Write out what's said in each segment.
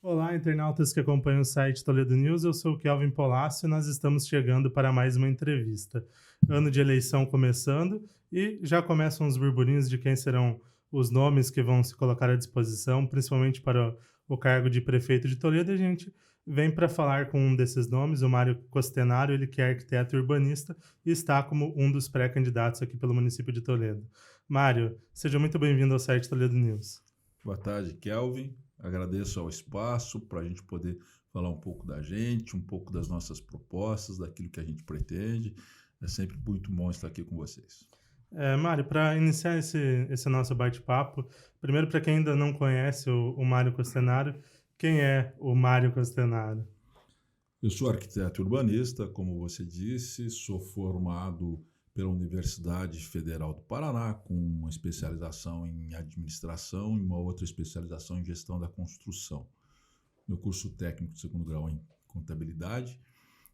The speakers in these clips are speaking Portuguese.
Olá, internautas que acompanham o site Toledo News. Eu sou o Kelvin Polácio e nós estamos chegando para mais uma entrevista. Ano de eleição começando e já começam os burburinhos de quem serão os nomes que vão se colocar à disposição, principalmente para o cargo de prefeito de Toledo. E a gente vem para falar com um desses nomes, o Mário Costenaro, ele que é arquiteto e urbanista e está como um dos pré-candidatos aqui pelo município de Toledo. Mário, seja muito bem-vindo ao site Toledo News. Boa tarde, Kelvin. Agradeço ao espaço para a gente poder falar um pouco da gente, um pouco das nossas propostas, daquilo que a gente pretende. É sempre muito bom estar aqui com vocês. Mário, para iniciar esse nosso bate-papo, primeiro, para quem ainda não conhece o Mário Costenaro, quem é o Mário Costenaro? Eu sou arquiteto urbanista, como você disse, sou formado pela Universidade Federal do Paraná, com uma especialização em administração e uma outra especialização em gestão da construção. Meu curso técnico de segundo grau é em contabilidade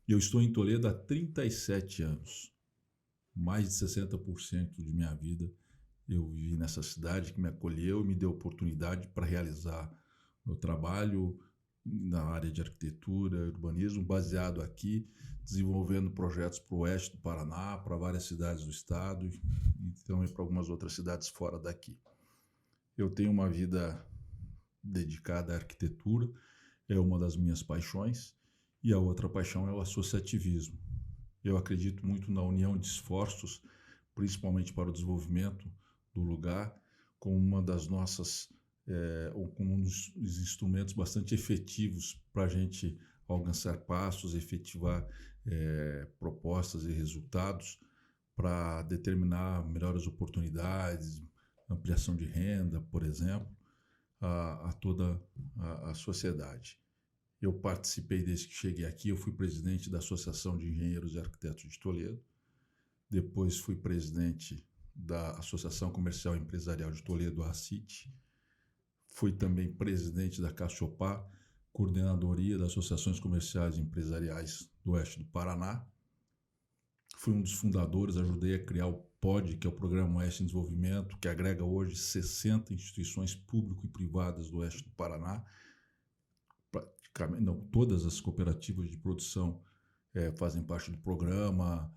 e eu estou em Toledo há 37 anos. Mais de 60% de minha vida eu vivi nessa cidade que me acolheu e me deu oportunidade para realizar meu trabalho na área de arquitetura e urbanismo, baseado aqui, desenvolvendo projetos para o oeste do Paraná, para várias cidades do estado e também para algumas outras cidades fora daqui. Eu tenho uma vida dedicada à arquitetura, é uma das minhas paixões, e a outra paixão é o associativismo. Eu acredito muito na união de esforços, principalmente para o desenvolvimento do lugar, como uma das nossas, ou como um dos instrumentos bastante efetivos para a gente alcançar passos, efetivar propostas e resultados para determinar melhores oportunidades, ampliação de renda, por exemplo, a toda a sociedade. Eu participei desde que cheguei aqui, eu fui presidente da Associação de Engenheiros e Arquitetos de Toledo, depois fui presidente da Associação Comercial e Empresarial de Toledo, a ACIT, fui também presidente da Cassiopar, coordenadoria das Associações Comerciais e Empresariais do Oeste do Paraná, fui um dos fundadores, ajudei a criar o POD, que é o Programa Oeste em Desenvolvimento, que agrega hoje 60 instituições público e privadas do Oeste do Paraná. Não, todas as cooperativas de produção fazem parte do programa,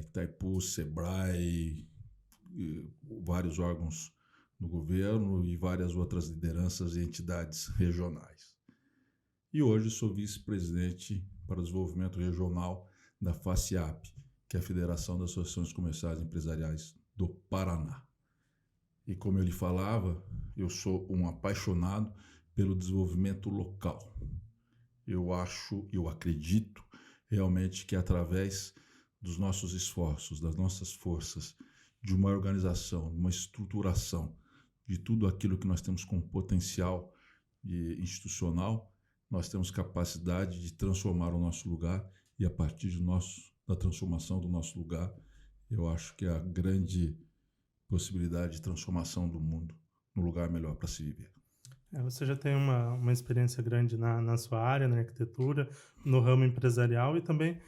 Itaipu, Sebrae, vários órgãos do governo e várias outras lideranças e entidades regionais. E hoje sou vice-presidente para o desenvolvimento regional da FACIAP, que é a Federação das Associações Comerciais e Empresariais do Paraná. E como eu lhe falava, eu sou um apaixonado pelo desenvolvimento local. Eu acredito realmente que através dos nossos esforços, das nossas forças, de uma organização, de uma estruturação, de tudo aquilo que nós temos como potencial institucional, nós temos capacidade de transformar o nosso lugar e a partir da transformação do nosso lugar, eu acho que é a grande possibilidade de transformação do mundo num lugar melhor para se viver. Você já tem uma experiência grande na sua área, na arquitetura, no ramo empresarial e também,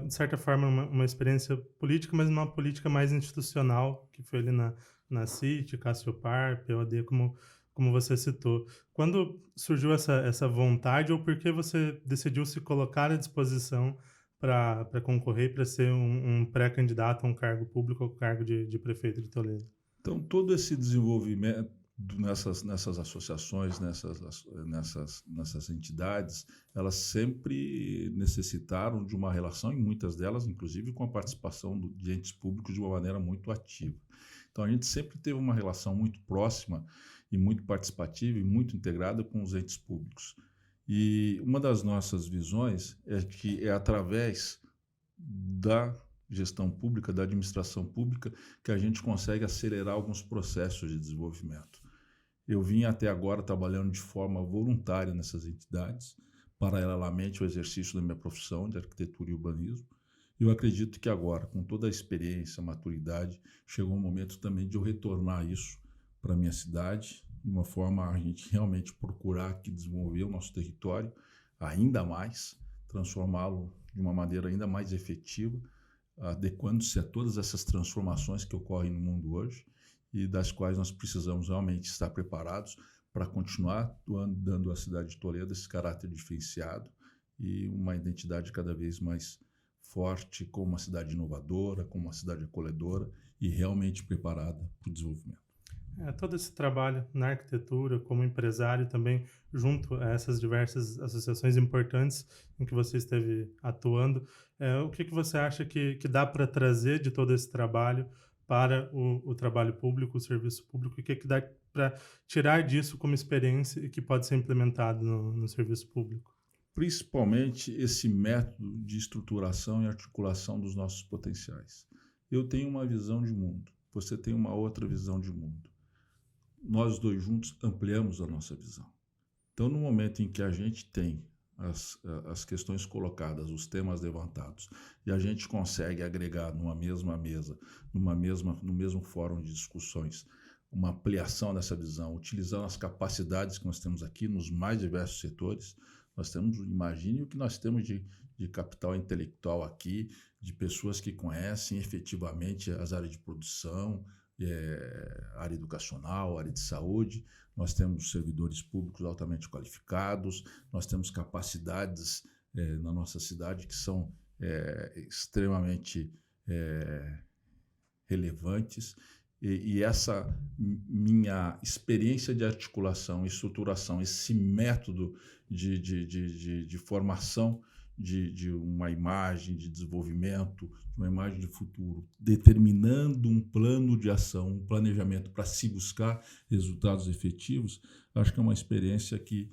de certa forma, uma experiência política, mas uma política mais institucional, que foi ali na CIT, Cassiopar, POD, como você citou. Quando surgiu essa vontade ou por que você decidiu se colocar à disposição para concorrer, para ser um pré-candidato a um cargo público, ao cargo de prefeito de Toledo? Então, todo esse desenvolvimento nessas associações, nessas entidades, elas sempre necessitaram de uma relação, e muitas delas, inclusive, com a participação de entes públicos de uma maneira muito ativa. Então, a gente sempre teve uma relação muito próxima e muito participativa e muito integrada com os entes públicos. E uma das nossas visões é que é através da gestão pública, da administração pública, que a gente consegue acelerar alguns processos de desenvolvimento. Eu vim até agora trabalhando de forma voluntária nessas entidades, paralelamente ao exercício da minha profissão de arquitetura e urbanismo. Eu acredito que agora, com toda a experiência, a maturidade, chegou o momento também de eu retornar isso para a minha cidade, de uma forma a gente realmente procurar aqui desenvolver o nosso território ainda mais, transformá-lo de uma maneira ainda mais efetiva, adequando-se a todas essas transformações que ocorrem no mundo hoje e das quais nós precisamos realmente estar preparados para continuar dando à cidade de Toledo esse caráter diferenciado e uma identidade cada vez mais forte como uma cidade inovadora, como uma cidade acolhedora e realmente preparada para o desenvolvimento. Todo esse trabalho na arquitetura, como empresário também, junto a essas diversas associações importantes em que você esteve atuando, o que você acha que dá para trazer de todo esse trabalho para o trabalho público, o serviço público, e o que dá para tirar disso como experiência e que pode ser implementado no serviço público? Principalmente esse método de estruturação e articulação dos nossos potenciais. Eu tenho uma visão de mundo, você tem uma outra visão de mundo. Nós dois juntos ampliamos a nossa visão. Então, no momento em que a gente tem as questões colocadas, os temas levantados, e a gente consegue agregar numa mesma mesa, no mesmo fórum de discussões, uma ampliação dessa visão, utilizando as capacidades que nós temos aqui nos mais diversos setores, nós temos, imagine o que nós temos de capital intelectual aqui, de pessoas que conhecem efetivamente as áreas de produção, área educacional, área de saúde, nós temos servidores públicos altamente qualificados, nós temos capacidades na nossa cidade que são extremamente relevantes, e essa minha experiência de articulação, estruturação, esse método de formação de uma imagem de desenvolvimento, de uma imagem de futuro, determinando um plano de ação, um planejamento para se buscar resultados efetivos, acho que é uma experiência que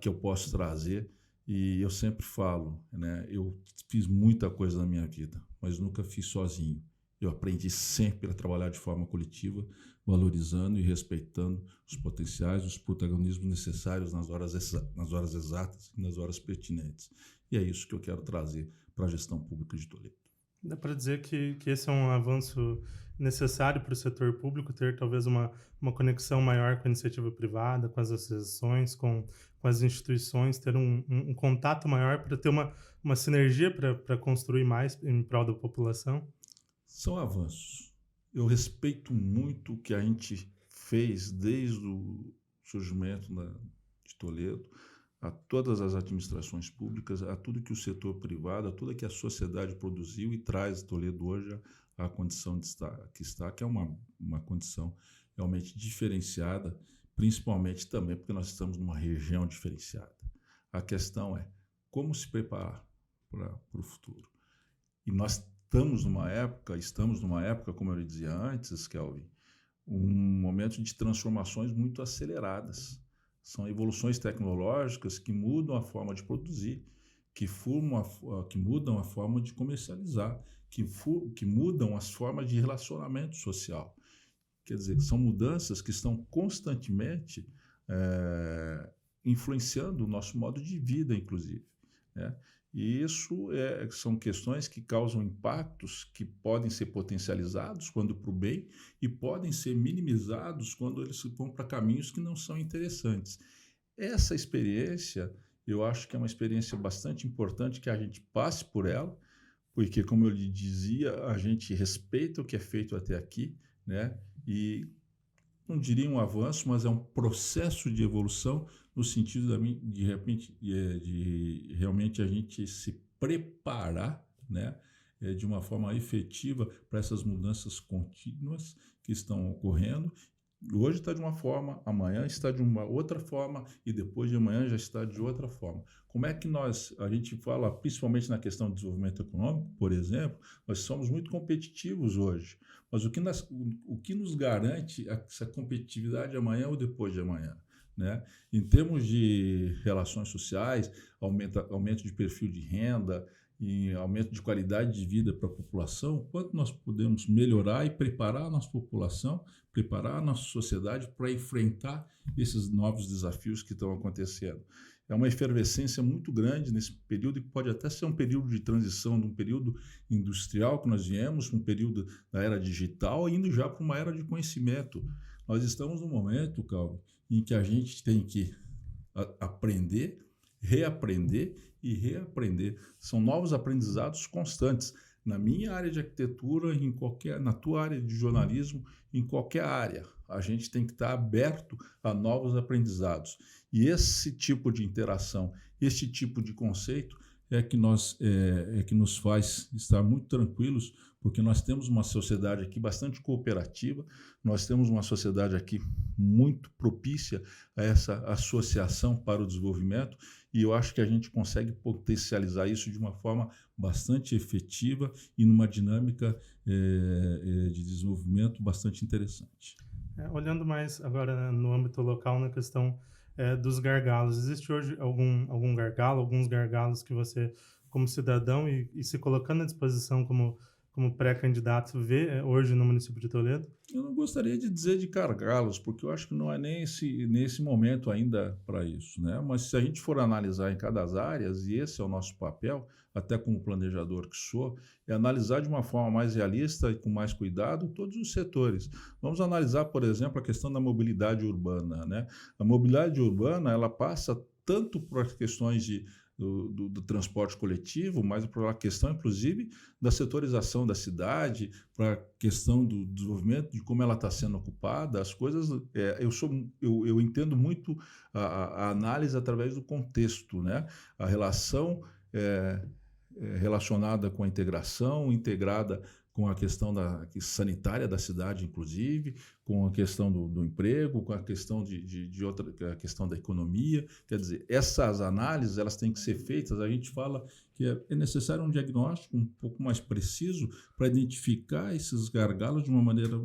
eu posso trazer. E eu sempre falo, né, eu fiz muita coisa na minha vida, mas nunca fiz sozinho. Eu aprendi sempre a trabalhar de forma coletiva, valorizando e respeitando os potenciais, os protagonismos necessários nas horas exatas e nas horas pertinentes. E é isso que eu quero trazer para a gestão pública de Toledo. Dá para dizer que esse é um avanço necessário para o setor público, ter talvez uma conexão maior com a iniciativa privada, com as associações, com as instituições, ter um contato maior para ter uma sinergia para construir mais em prol da população? São avanços. Eu respeito muito o que a gente fez desde o surgimento de Toledo, a todas as administrações públicas, a tudo que o setor privado, a tudo que a sociedade produziu e traz Toledo hoje à condição que está, que é uma condição realmente diferenciada, principalmente também porque nós estamos numa região diferenciada. A questão é como se preparar para o futuro. E nós estamos numa época, como eu lhe dizia antes, Kelvin, um momento de transformações muito aceleradas. São evoluções tecnológicas que mudam a forma de produzir, que mudam a forma de comercializar, que mudam as formas de relacionamento social. Quer dizer, são mudanças que estão constantemente influenciando o nosso modo de vida, inclusive, né? E isso são questões que causam impactos que podem ser potencializados quando para o bem e podem ser minimizados quando eles vão para caminhos que não são interessantes. Essa experiência, eu acho que é uma experiência bastante importante que a gente passe por ela, porque, como eu lhe dizia, a gente respeita o que é feito até aqui, né? E não diria um avanço, mas é um processo de evolução no sentido de realmente a gente se preparar, né, de uma forma efetiva para essas mudanças contínuas que estão ocorrendo. Hoje está de uma forma, amanhã está de uma outra forma e depois de amanhã já está de outra forma. Como é que a gente fala, principalmente na questão do desenvolvimento econômico, por exemplo, nós somos muito competitivos hoje, mas o que nos garante essa competitividade amanhã ou depois de amanhã? Né? Em termos de relações sociais, aumento de perfil de renda e aumento de qualidade de vida para a população, quanto nós podemos melhorar e preparar a nossa população, preparar a nossa sociedade para enfrentar esses novos desafios que estão acontecendo. É uma efervescência muito grande nesse período, que pode até ser um período de transição de um período industrial que nós viemos, um período da era digital, indo já para uma era de conhecimento. Nós estamos num momento, Calvin, em que a gente tem que aprender, reaprender e reaprender. São novos aprendizados constantes. na minha área de arquitetura, na tua área de jornalismo, em qualquer área. A gente tem que estar aberto a novos aprendizados. E esse tipo de interação, esse tipo de conceito é que nos faz estar muito tranquilos, porque nós temos uma sociedade aqui bastante cooperativa, nós temos uma sociedade aqui muito propícia a essa associação para o desenvolvimento, e eu acho que a gente consegue potencializar isso de uma forma bastante efetiva e numa dinâmica de desenvolvimento bastante interessante. Olhando mais agora no âmbito local, na questão dos gargalos, existe hoje algum gargalo, alguns gargalos que você, como cidadão e se colocando à disposição como pré-candidato, vê hoje no município de Toledo? Eu não gostaria de dizer de gargalos, porque eu acho que não é nem nesse momento ainda para isso, né? Mas se a gente for analisar em cada área, e esse é o nosso papel, até como planejador que sou, é analisar de uma forma mais realista e com mais cuidado todos os setores. Vamos analisar, por exemplo, a questão da mobilidade urbana, né? A mobilidade urbana, ela passa tanto por questões do transporte coletivo, mas para a questão, inclusive, da setorização da cidade, para a questão do desenvolvimento, de como ela está sendo ocupada, as coisas... Eu entendo muito a análise através do contexto, né? A relação relacionada com a integração, integrada com a questão sanitária da cidade, inclusive, com a questão do emprego, com a questão a questão da economia. Quer dizer, essas análises elas têm que ser feitas. A gente fala que é necessário um diagnóstico um pouco mais preciso para identificar esses gargalos de uma maneira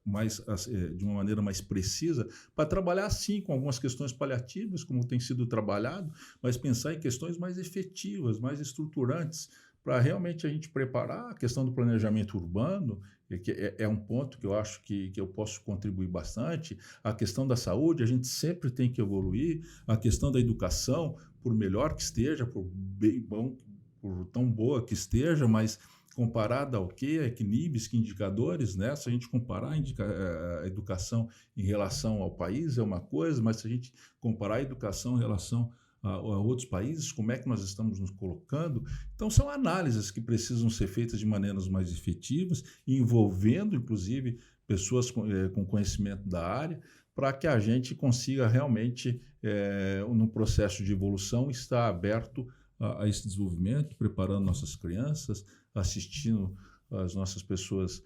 mais precisa, para trabalhar, sim, com algumas questões paliativas, como tem sido trabalhado, mas pensar em questões mais efetivas, mais estruturantes, para realmente a gente preparar a questão do planejamento urbano, que é um ponto que eu acho que eu posso contribuir bastante. A questão da saúde, a gente sempre tem que evoluir. A questão da educação, por melhor que esteja, por tão boa que esteja, mas comparada ao quê? A que níveis, que indicadores, né? Se a gente comparar a educação em relação ao país é uma coisa, mas se a gente comparar a educação em relação a outros países, como é que nós estamos nos colocando? Então, são análises que precisam ser feitas de maneiras mais efetivas, envolvendo, inclusive, pessoas com conhecimento da área, para que a gente consiga realmente, no processo de evolução, estar aberto a esse desenvolvimento, preparando nossas crianças, assistindo as nossas pessoas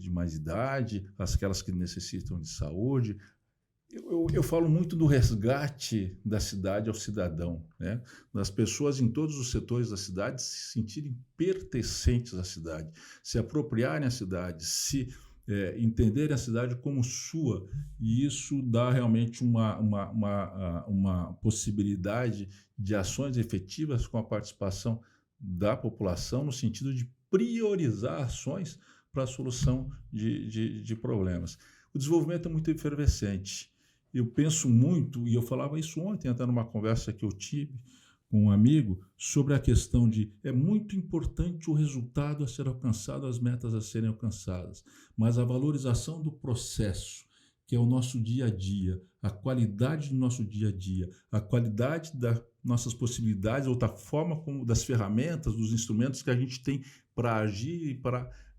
de mais idade, aquelas que necessitam de saúde. Eu falo muito do resgate da cidade ao cidadão, né? Das pessoas em todos os setores da cidade se sentirem pertencentes à cidade, se apropriarem da cidade, se entenderem a cidade como sua, e isso dá realmente uma possibilidade de ações efetivas com a participação da população, no sentido de priorizar ações para a solução de problemas. O desenvolvimento é muito efervescente. Eu penso muito, e eu falava isso ontem, até numa conversa que eu tive com um amigo, sobre a questão de é muito importante o resultado a ser alcançado, as metas a serem alcançadas, mas a valorização do processo, que é o nosso dia a dia, a qualidade do nosso dia a dia, a qualidade das nossas possibilidades, ou da forma como, das ferramentas, dos instrumentos que a gente tem para agir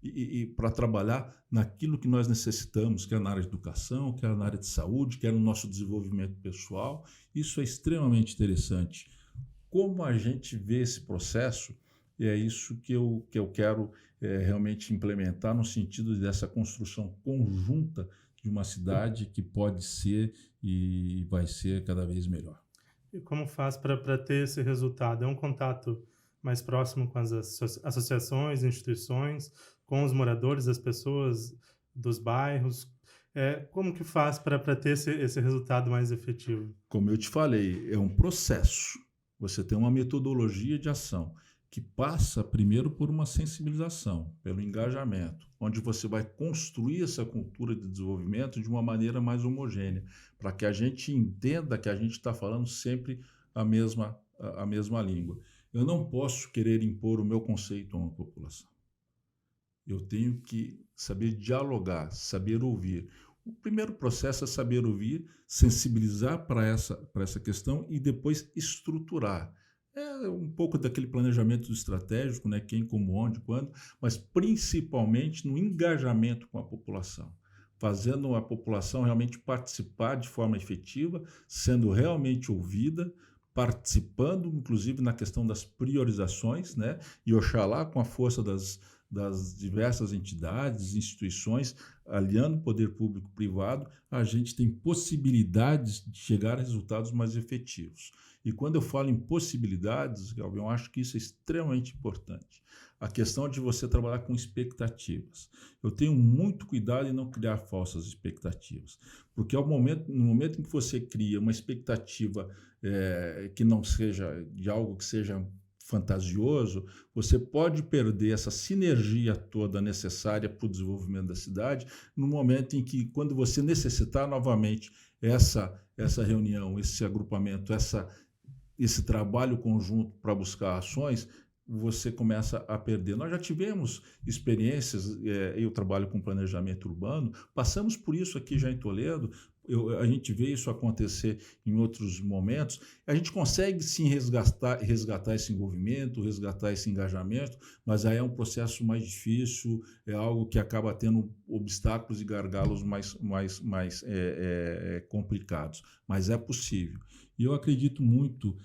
e para trabalhar naquilo que nós necessitamos, quer na área de educação, quer na área de saúde, quer no nosso desenvolvimento pessoal. Isso é extremamente interessante. Como a gente vê esse processo, é isso que eu quero realmente implementar no sentido dessa construção conjunta de uma cidade que pode ser e vai ser cada vez melhor. E como faz para ter esse resultado? É um contato mais próximo com as associações, instituições, com os moradores, as pessoas dos bairros? Como que faz para ter esse resultado mais efetivo? Como eu te falei, é um processo. Você tem uma metodologia de ação que passa primeiro por uma sensibilização, pelo engajamento, onde você vai construir essa cultura de desenvolvimento de uma maneira mais homogênea, para que a gente entenda que a gente está falando sempre a mesma língua. Eu não posso querer impor o meu conceito a uma população. Eu tenho que saber dialogar, saber ouvir. O primeiro processo é saber ouvir, sensibilizar para essa questão e depois estruturar. É um pouco daquele planejamento estratégico, né? Quem, como, onde, quando, mas principalmente no engajamento com a população, fazendo a população realmente participar de forma efetiva, sendo realmente ouvida, participando, inclusive na questão das priorizações, né? E Oxalá, com a força das diversas entidades, instituições, aliando poder público e privado, a gente tem possibilidades de chegar a resultados mais efetivos. E quando eu falo em possibilidades, Galvão, eu acho que isso é extremamente importante. A questão de você trabalhar com expectativas. Eu tenho muito cuidado em não criar falsas expectativas, porque no momento em que você cria uma expectativa que não seja de algo que seja fantasioso, você pode perder essa sinergia toda necessária para o desenvolvimento da cidade no momento em que, quando você necessitar novamente essa reunião, esse agrupamento, esse trabalho conjunto para buscar ações, você começa a perder. Nós já tivemos experiências, eu trabalho com planejamento urbano, passamos por isso aqui já em Toledo, a gente vê isso acontecer em outros momentos, a gente consegue sim resgatar esse envolvimento, resgatar esse engajamento, mas aí é um processo mais difícil, é algo que acaba tendo obstáculos e gargalos mais complicados, mas é possível. E eu acredito muito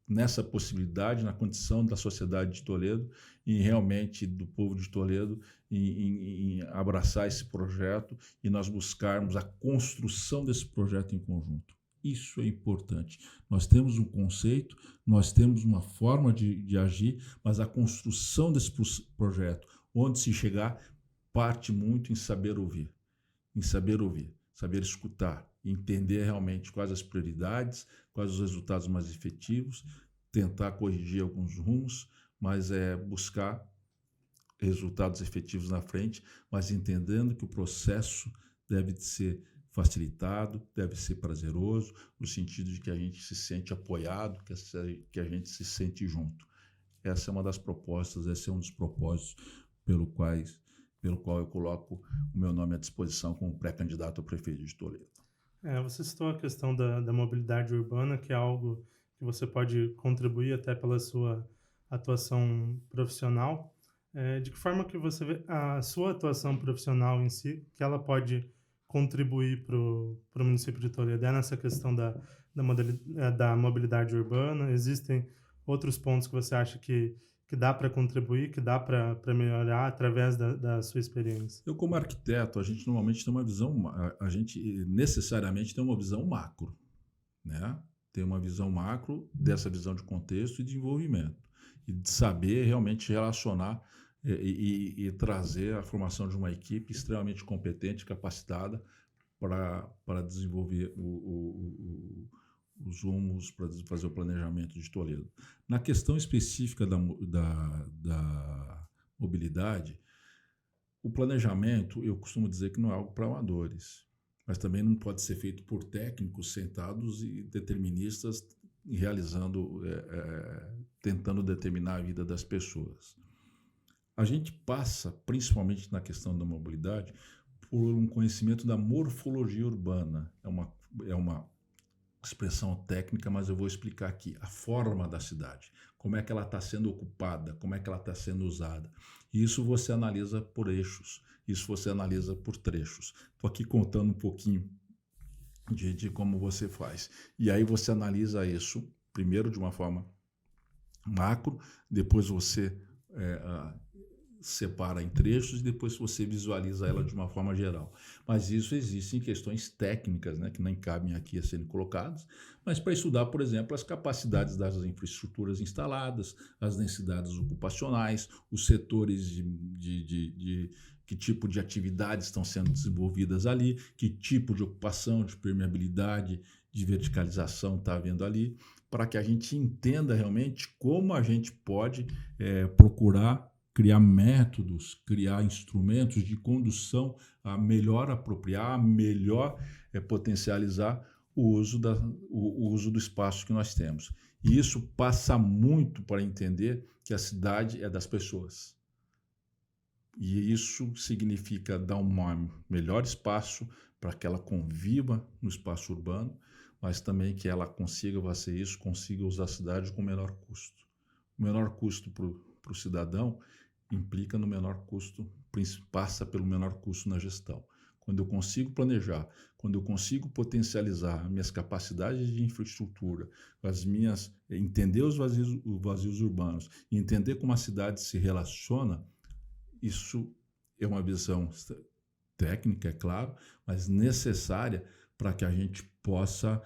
nessa possibilidade, na condição da sociedade de Toledo, em realmente do povo de Toledo, em abraçar esse projeto e nós buscarmos a construção desse projeto em conjunto. Isso é importante. Nós temos um conceito, nós temos uma forma de agir, mas a construção desse projeto, onde se chegar, parte muito em saber ouvir, saber escutar, entender realmente quais as prioridades, quais os resultados mais efetivos, tentar corrigir alguns rumos, mas buscar resultados efetivos na frente, mas entendendo que o processo deve ser facilitado, deve ser prazeroso, no sentido de que a gente se sente apoiado, que a gente se sente junto. Essa é uma das propostas, esse é um dos propósitos pelo qual eu coloco o meu nome à disposição como pré-candidato a prefeito de Toledo. Você citou a questão da mobilidade urbana, que é algo que você pode contribuir até pela sua atuação profissional. De que forma que você vê a sua atuação profissional em si, que ela pode contribuir para o município de Toledo? Nessa questão da mobilidade urbana, existem outros pontos que você acha que dá para contribuir, que dá para melhorar através da sua experiência? Eu, como arquiteto, a gente normalmente tem uma visão, a gente necessariamente tem uma visão macro, né? Tem uma visão macro dessa visão de contexto e de envolvimento, e de saber realmente relacionar e trazer a formação de uma equipe extremamente competente, capacitada para desenvolver os rumos, para fazer o planejamento de Toledo. Na questão específica da mobilidade, o planejamento, eu costumo dizer que não é algo para amadores, mas também não pode ser feito por técnicos sentados e deterministas realizando, tentando determinar a vida das pessoas. A gente passa, principalmente na questão da mobilidade, por um conhecimento da morfologia urbana. É uma expressão técnica, mas eu vou explicar aqui. A forma da cidade, como é que ela está sendo ocupada, como é que ela está sendo usada. E isso você analisa por eixos, isso você analisa por trechos. Estou aqui contando um pouquinho de como você faz. E aí você analisa isso, primeiro de uma forma macro, depois você separa em trechos e depois você visualiza ela de uma forma geral. Mas isso existe em questões técnicas, né, que nem cabem aqui a serem colocadas, mas para estudar, por exemplo, as capacidades das infraestruturas instaladas, as densidades ocupacionais, os setores de que tipo de atividades estão sendo desenvolvidas ali, que tipo de ocupação, de permeabilidade, de verticalização está havendo ali, para que a gente entenda realmente como a gente pode procurar criar métodos, criar instrumentos de condução a melhor apropriar, a melhor potencializar o uso do espaço que nós temos. E isso passa muito para entender que a cidade é das pessoas. E isso significa dar um melhor espaço para que ela conviva no espaço urbano, mas também que ela consiga fazer isso, consiga usar a cidade com menor custo. O menor custo para o cidadão implica no menor custo, passa pelo menor custo na gestão. Quando eu consigo planejar, quando eu consigo potencializar minhas capacidades de infraestrutura, entender os vazios urbanos, entender como a cidade se relaciona, isso é uma visão técnica, é claro, mas necessária para que a gente possa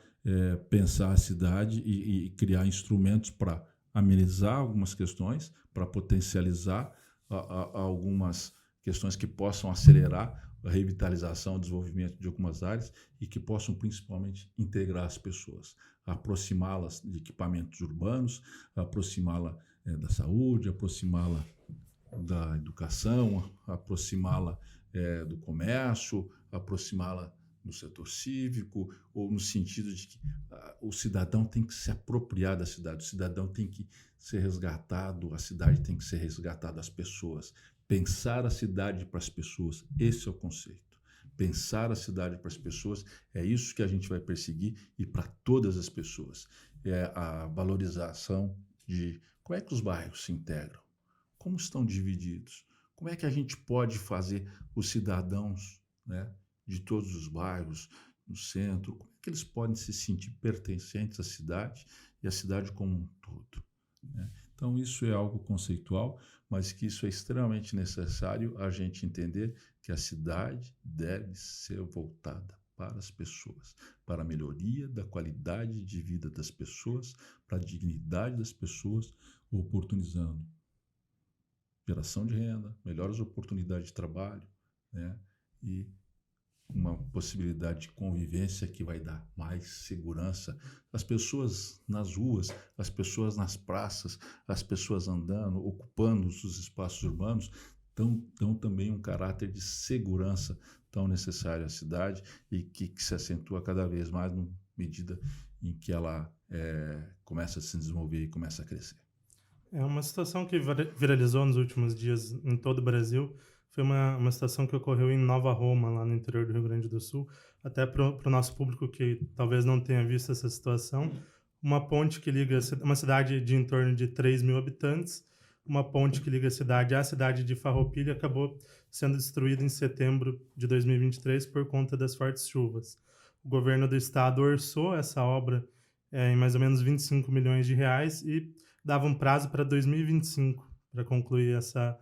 pensar a cidade e criar instrumentos para amenizar algumas questões, para potencializar algumas questões que possam acelerar a revitalização, o desenvolvimento de algumas áreas e que possam principalmente integrar as pessoas, aproximá-las de equipamentos urbanos, aproximá-la da saúde, aproximá-la da educação, aproximá-la do comércio, aproximá-la no setor cívico, ou no sentido de que o cidadão tem que se apropriar da cidade, o cidadão tem que ser resgatado, a cidade tem que ser resgatada das pessoas. Pensar a cidade para as pessoas, esse é o conceito. Pensar a cidade para as pessoas, é isso que a gente vai perseguir e para todas as pessoas. É a valorização de como é que os bairros se integram, como estão divididos, como é que a gente pode fazer os cidadãos, né, de todos os bairros, no centro, como é que eles podem se sentir pertencentes à cidade e à cidade como um todo, né? Então, isso é algo conceitual, mas que isso é extremamente necessário a gente entender que a cidade deve ser voltada para as pessoas, para a melhoria da qualidade de vida das pessoas, para a dignidade das pessoas, oportunizando geração de renda, melhores oportunidades de trabalho, né? E uma possibilidade de convivência que vai dar mais segurança. As pessoas nas ruas, as pessoas nas praças, as pessoas andando, ocupando os espaços urbanos, dão também um caráter de segurança tão necessário à cidade e que se acentua cada vez mais na medida em que ela começa a se desenvolver e começa a crescer. É uma situação que viralizou nos últimos dias em todo o Brasil. Foi uma situação que ocorreu em Nova Roma, lá no interior do Rio Grande do Sul. Até para o nosso público que talvez não tenha visto essa situação, uma ponte que liga uma cidade de em torno de 3.000 habitantes, uma ponte que liga a cidade à cidade de Farroupilha acabou sendo destruída em setembro de 2023 por conta das fortes chuvas. O governo do estado orçou essa obra em mais ou menos 25 milhões de reais e dava um prazo para 2025 para concluir essa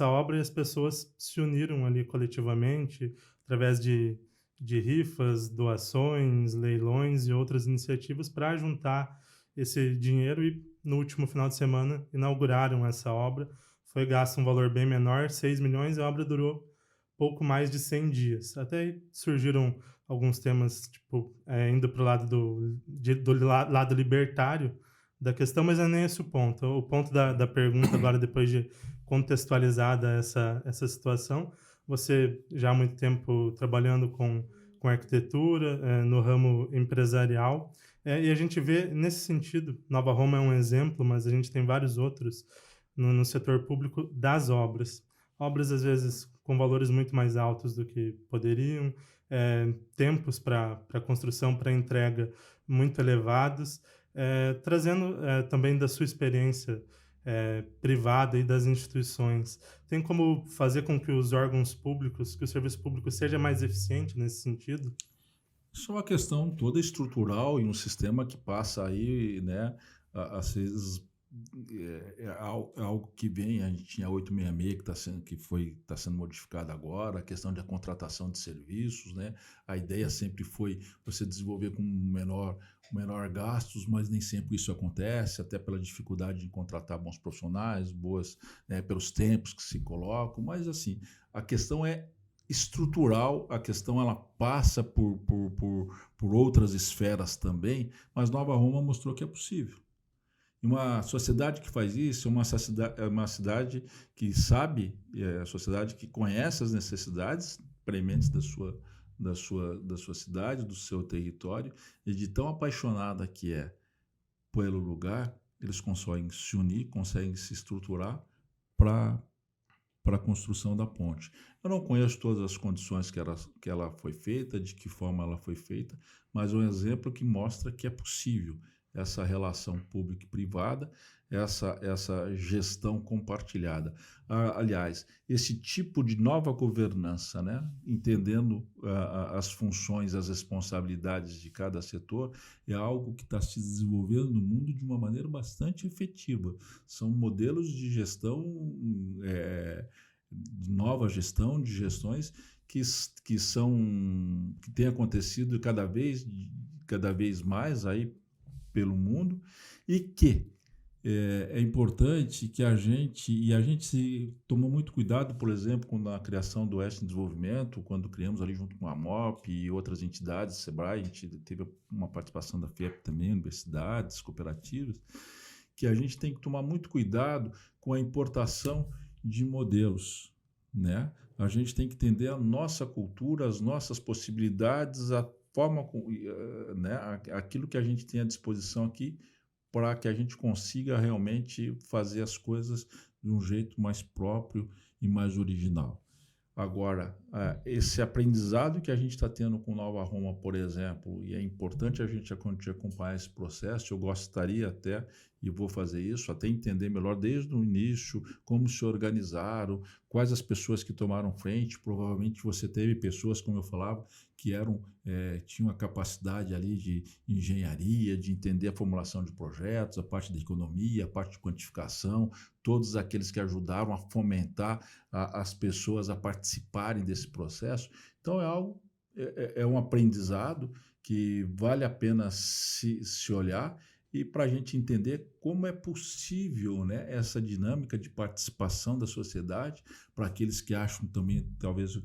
obra, e as pessoas se uniram ali coletivamente através de rifas, doações, leilões e outras iniciativas para juntar esse dinheiro e no último final de semana inauguraram essa obra. Foi gasto um valor bem menor, 6 milhões, e a obra durou pouco mais de 100 dias. Até aí surgiram alguns temas, tipo, indo para o lado do lado libertário da questão, mas não é nem esse o ponto. O ponto da pergunta agora, depois de contextualizada essa situação, você já há muito tempo trabalhando com arquitetura, no ramo empresarial, e a gente vê nesse sentido, Nova Roma é um exemplo, mas a gente tem vários outros no setor público das obras. Obras, às vezes, com valores muito mais altos do que poderiam, tempos para construção, para entrega muito elevados, trazendo também da sua experiência privada e das instituições. Tem como fazer com que os órgãos públicos, que o serviço público seja mais eficiente nesse sentido? Isso é uma questão toda estrutural e um sistema que passa aí, né, às vezes algo que vem, a gente tinha a 866 está sendo modificada agora, a questão da contratação de serviços, né? A ideia sempre foi você desenvolver com menor gastos, mas nem sempre isso acontece, até pela dificuldade de contratar bons profissionais, né, pelos tempos que se colocam, mas assim, a questão é estrutural, a questão ela passa por outras esferas também, mas Nova Roma mostrou que é possível. Uma sociedade que faz isso é uma cidade que sabe, a sociedade que conhece as necessidades prementes da sua cidade, do seu território, e de tão apaixonada que é pelo lugar, eles conseguem se unir, conseguem se estruturar para para a construção da ponte. Eu não conheço todas as condições que ela foi feita, de que forma ela foi feita, mas é um exemplo que mostra que é possível essa relação pública e privada, essa gestão compartilhada. Aliás, esse tipo de nova governança, né, entendendo as funções, as responsabilidades de cada setor, é algo que está se desenvolvendo no mundo de uma maneira bastante efetiva. São modelos de gestão, de nova gestão, de gestões que têm acontecido cada vez mais aí pelo mundo, e que é importante que a gente tomou muito cuidado, por exemplo, na criação do Oeste em Desenvolvimento, quando criamos ali junto com a MOP e outras entidades, SEBRAE, a gente teve uma participação da FIEP também, universidades, cooperativas, que a gente tem que tomar muito cuidado com a importação de modelos, né? A gente tem que entender a nossa cultura, as nossas possibilidades, a forma, né, aquilo que a gente tem à disposição aqui, para que a gente consiga realmente fazer as coisas de um jeito mais próprio e mais original. Agora, esse aprendizado que a gente está tendo com Nova Roma, por exemplo, e é importante a gente acompanhar esse processo, eu gostaria até, e vou fazer isso, até entender melhor desde o início, como se organizaram, quais as pessoas que tomaram frente. Provavelmente você teve pessoas, como eu falava, que tinham a capacidade ali de engenharia, de entender a formulação de projetos, a parte da economia, a parte de quantificação, todos aqueles que ajudaram a fomentar as pessoas a participarem desse processo. Então é um aprendizado que vale a pena se olhar, e para a gente entender como é possível, né, essa dinâmica de participação da sociedade, para aqueles que acham também, talvez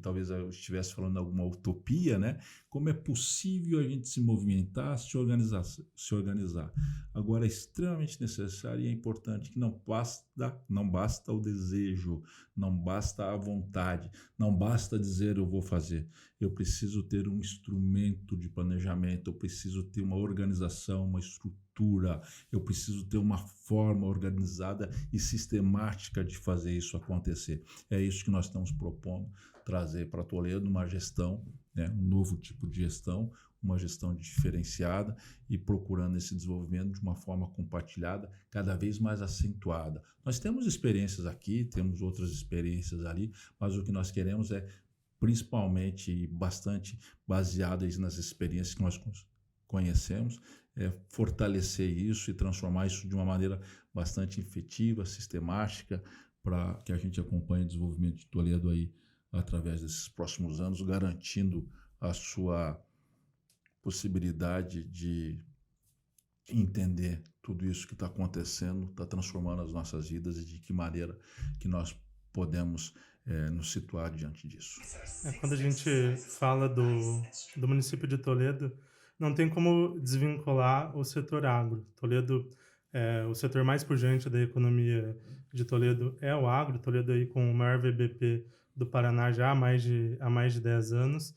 talvez eu estivesse falando alguma utopia, né, como é possível a gente se movimentar, se organizar. Agora, é extremamente necessário e é importante que não basta o desejo, não basta a vontade, não basta dizer eu vou fazer. Eu preciso ter um instrumento de planejamento, eu preciso ter uma organização, uma estrutura, eu preciso ter uma forma organizada e sistemática de fazer isso acontecer. É isso que nós estamos propondo trazer para Toledo, uma gestão, né, um novo tipo de gestão, uma gestão diferenciada e procurando esse desenvolvimento de uma forma compartilhada, cada vez mais acentuada. Nós temos experiências aqui, temos outras experiências ali, mas o que nós queremos é principalmente bastante baseado nas experiências que nós conhecemos, fortalecer isso e transformar isso de uma maneira bastante efetiva, sistemática, para que a gente acompanhe o desenvolvimento de Toledo aí através desses próximos anos, garantindo a sua possibilidade de entender tudo isso que está acontecendo, está transformando as nossas vidas e de que maneira que nós podemos nos situar diante disso. Quando a gente fala do município de Toledo, não tem como desvincular o setor agro. Toledo, o setor mais pujante da economia de Toledo é o agro. Toledo aí com o maior VBP do Paraná já há mais de 10 anos.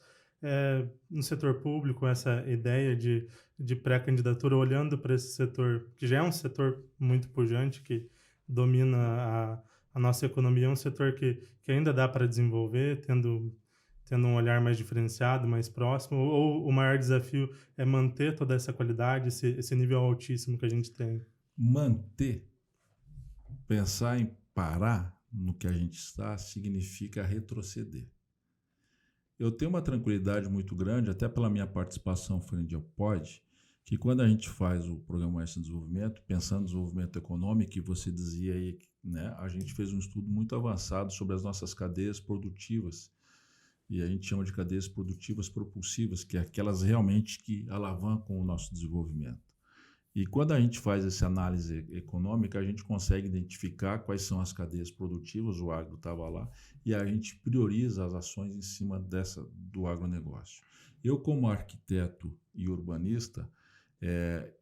No setor público, essa ideia de pré-candidatura, olhando para esse setor, que já é um setor muito pujante, que domina a nossa economia, é um setor que ainda dá para desenvolver, tendo um olhar mais diferenciado, mais próximo, ou o maior desafio é manter toda essa qualidade, esse nível altíssimo que a gente tem? Manter, pensar em parar no que a gente está, significa retroceder. Eu tenho uma tranquilidade muito grande, até pela minha participação frente ao POD, que quando a gente faz o Programa Oeste de Desenvolvimento, pensando no desenvolvimento econômico, que você dizia aí, né, a gente fez um estudo muito avançado sobre as nossas cadeias produtivas, e a gente chama de cadeias produtivas propulsivas, que é aquelas realmente que alavancam o nosso desenvolvimento. E quando a gente faz essa análise econômica, a gente consegue identificar quais são as cadeias produtivas, o agro estava lá, e a gente prioriza as ações em cima do agronegócio. Eu, como arquiteto e urbanista,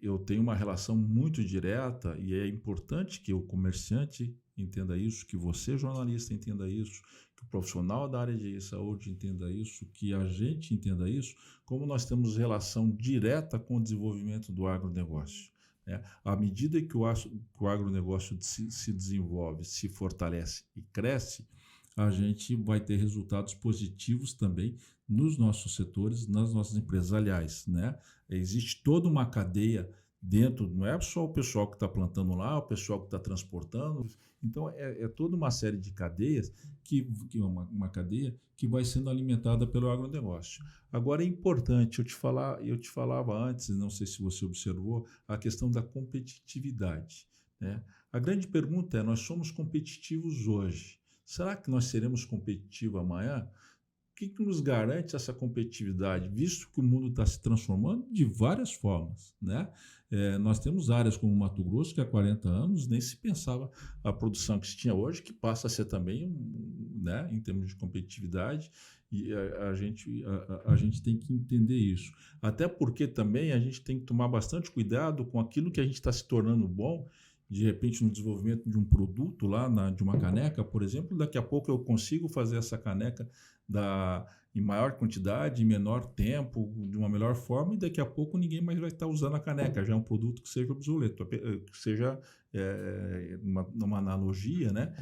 eu tenho uma relação muito direta, e é importante que o comerciante entenda isso, que você, jornalista, entenda isso, que o profissional da área de saúde entenda isso, que a gente entenda isso, como nós temos relação direta com o desenvolvimento do agronegócio. né? À medida que o agronegócio se desenvolve, se fortalece e cresce, a gente vai ter resultados positivos também nos nossos setores, nas nossas empresas. Aliás, né, existe toda uma cadeia dentro, não é só o pessoal que está plantando lá, o pessoal que está transportando. Então, é toda uma série de cadeias, uma cadeia que vai sendo alimentada pelo agronegócio. Agora, é importante, eu te falava antes, não sei se você observou, a questão da competitividade, né? A grande pergunta é, nós somos competitivos hoje. Será que nós seremos competitivos amanhã? O que nos garante essa competitividade, visto que o mundo está se transformando de várias formas, né? Nós temos áreas como Mato Grosso, que há 40 anos nem se pensava a produção que se tinha hoje, que passa a ser também, né, em termos de competitividade, e a gente tem que entender isso. Até porque também a gente tem que tomar bastante cuidado com aquilo que a gente está se tornando bom. De repente, no desenvolvimento de um produto de uma caneca, por exemplo, daqui a pouco eu consigo fazer essa caneca em maior quantidade, em menor tempo, de uma melhor forma, e daqui a pouco ninguém mais vai estar usando a caneca. Já é um produto que seja obsoleto, que seja uma analogia, né?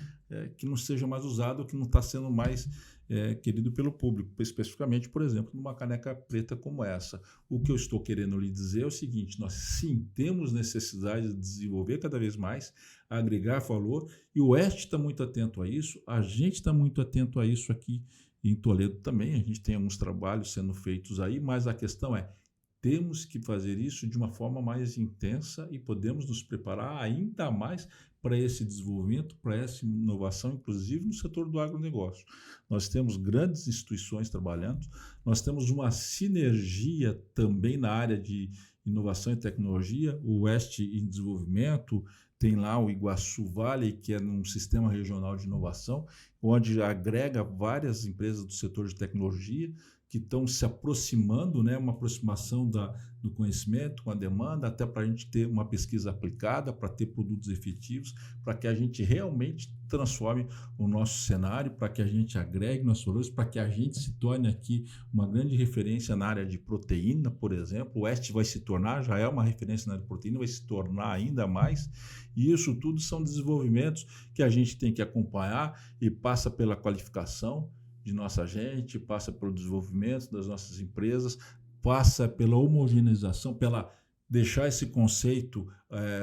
Que não seja mais usado, que não está sendo mais querido pelo público, especificamente, por exemplo, numa caneca preta como essa. O que eu estou querendo lhe dizer é o seguinte: nós sim temos necessidade de desenvolver cada vez mais, agregar valor, e o Oeste está muito atento a isso, a gente está muito atento a isso aqui em Toledo também. A gente tem alguns trabalhos sendo feitos aí, mas a questão é, temos que fazer isso de uma forma mais intensa e podemos nos preparar ainda mais para esse desenvolvimento, para essa inovação, inclusive no setor do agronegócio. Nós temos grandes instituições trabalhando, nós temos uma sinergia também na área de inovação e tecnologia, o Oeste em Desenvolvimento, tem lá o Iguaçu Valley, que é um sistema regional de inovação, onde agrega várias empresas do setor de tecnologia que estão se aproximando, né, uma aproximação do conhecimento com a demanda, até para a gente ter uma pesquisa aplicada, para ter produtos efetivos, para que a gente realmente transforme o nosso cenário, para que a gente agregue nossos valores, para que a gente se torne aqui uma grande referência na área de proteína, por exemplo. O Oeste vai se tornar, já é uma referência na área de proteína, vai se tornar ainda mais, e isso tudo são desenvolvimentos que a gente tem que acompanhar e passa pela qualificação de nossa gente, passa pelo desenvolvimento das nossas empresas, passa pela homogeneização, pela deixar esse conceito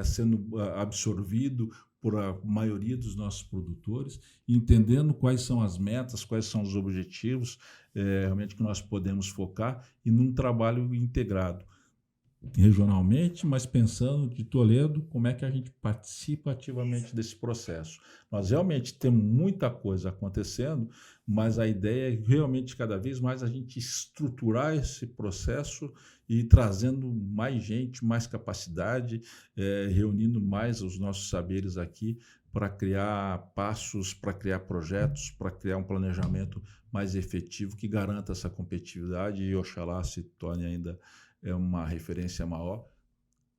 sendo absorvido por a maioria dos nossos produtores, entendendo quais são as metas, quais são os objetivos realmente que nós podemos focar, e num trabalho integrado regionalmente, mas pensando de Toledo, como é que a gente participa ativamente desse processo. Nós realmente temos muita coisa acontecendo, mas a ideia é realmente cada vez mais a gente estruturar esse processo e trazendo mais gente, mais capacidade, reunindo mais os nossos saberes aqui para criar passos, para criar projetos, para criar um planejamento mais efetivo que garanta essa competitividade e oxalá se torne ainda uma referência maior,